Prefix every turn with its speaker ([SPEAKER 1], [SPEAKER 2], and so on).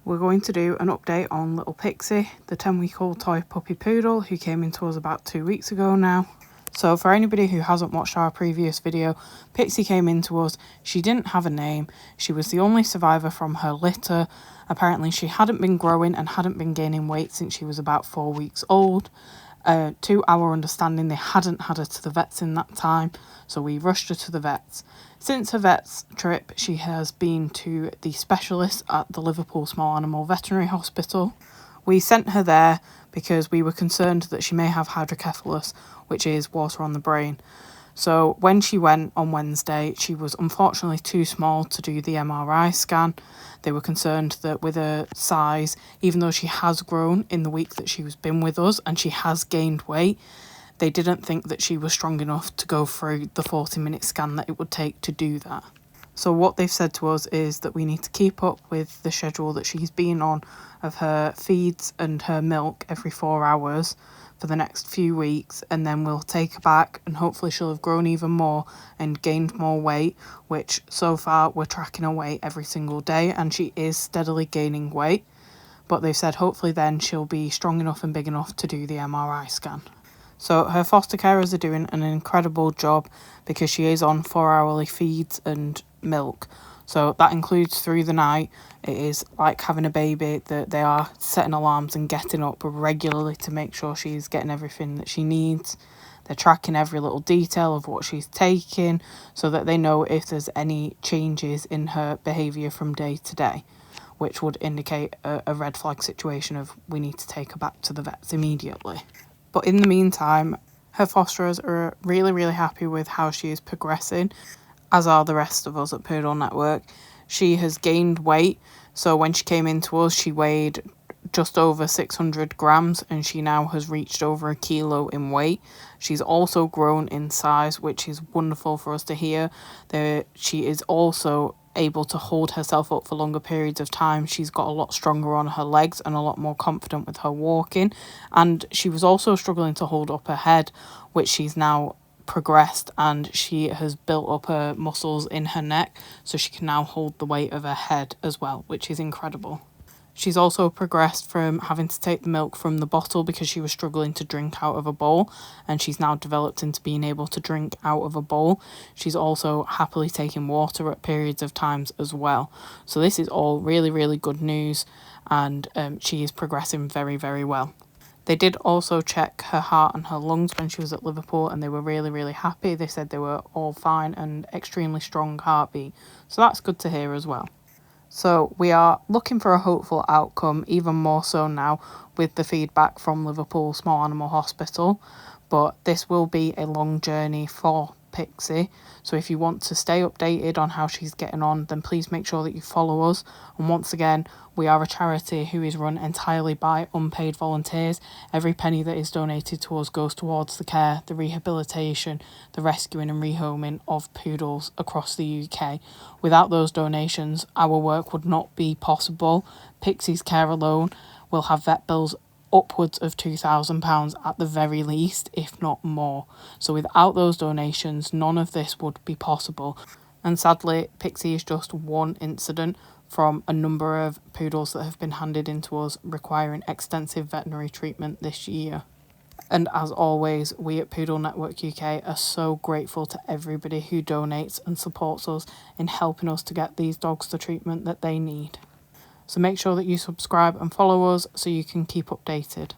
[SPEAKER 1] We're going to do an update on little Pixie, the 10-week-old toy puppy poodle who came into us about 2 weeks ago now. So for anybody who hasn't watched our previous video, Pixie came into us. She didn't have a name. She was the only survivor from her litter. Apparently she hadn't been growing and hadn't been gaining weight since she was about 4 weeks old. To our understanding, they hadn't had her to the vets in that time, so we rushed her to the vets. Since her vet's trip, she has been to the specialist at the Liverpool Small Animal Veterinary Hospital. We sent her there because we were concerned that she may have hydrocephalus, which is water on the brain. So when she went on Wednesday, she was unfortunately too small to do the MRI scan. They were concerned that with her size, even though she has grown in the week that she's been with us and she has gained weight, they didn't think that she was strong enough to go through the 40-minute scan that it would take to do that. So what they've said to us is that we need to keep up with the schedule that she's been on of her feeds and her milk every 4 hours for the next few weeks, and then we'll take her back and hopefully she'll have grown even more and gained more weight, which so far we're tracking her weight every single day and she is steadily gaining weight. But they've said hopefully then she'll be strong enough and big enough to do the MRI scan. So her foster carers are doing an incredible job because she is on 4-hourly feeds and milk. So that includes through the night. It is like having a baby, that they are setting alarms and getting up regularly to make sure she's getting everything that she needs. They're tracking every little detail of what she's taking so that they know if there's any changes in her behaviour from day to day, which would indicate a red flag situation of we need to take her back to the vets immediately. But in the meantime, her fosterers are really, really happy with how she is progressing, as are the rest of us at Poodle Network. She has gained weight, so when she came into us, she weighed just over 600 grams, and she now has reached over a kilo in weight. She's also grown in size, which is wonderful for us to hear. She is also able to hold herself up for longer periods of time. She's got a lot stronger on her legs and a lot more confident with her walking, and she was also struggling to hold up her head, which she's now progressed, and she has built up her muscles in her neck so she can now hold the weight of her head as well, which is incredible. She's also progressed from having to take the milk from the bottle because she was struggling to drink out of a bowl, and she's now developed into being able to drink out of a bowl. She's also happily taking water at periods of times as well. So this is all really, really good news, and she is progressing very, very well. They did also check her heart and her lungs when she was at Liverpool, and they were really, really happy. They said they were all fine and extremely strong heartbeat. So that's good to hear as well. So we are looking for a hopeful outcome, even more so now with the feedback from Liverpool Small Animal Hospital. But this will be a long journey for Pixie. So if you want to stay updated on how she's getting on, then please make sure that you follow us. And once again, we are a charity who is run entirely by unpaid volunteers. Every penny that is donated to us goes towards the care, the rehabilitation, the rescuing and rehoming of poodles across the UK. Without those donations, our work would not be possible. Pixie's care alone will have vet bills upwards of £2,000 at the very least, if not more. So without those donations, none of this would be possible. And sadly, Pixie is just one incident from a number of poodles that have been handed into us requiring extensive veterinary treatment this year. And as always, we at Poodle Network UK are so grateful to everybody who donates and supports us in helping us to get these dogs the treatment that they need. So make sure that you subscribe and follow us so you can keep updated.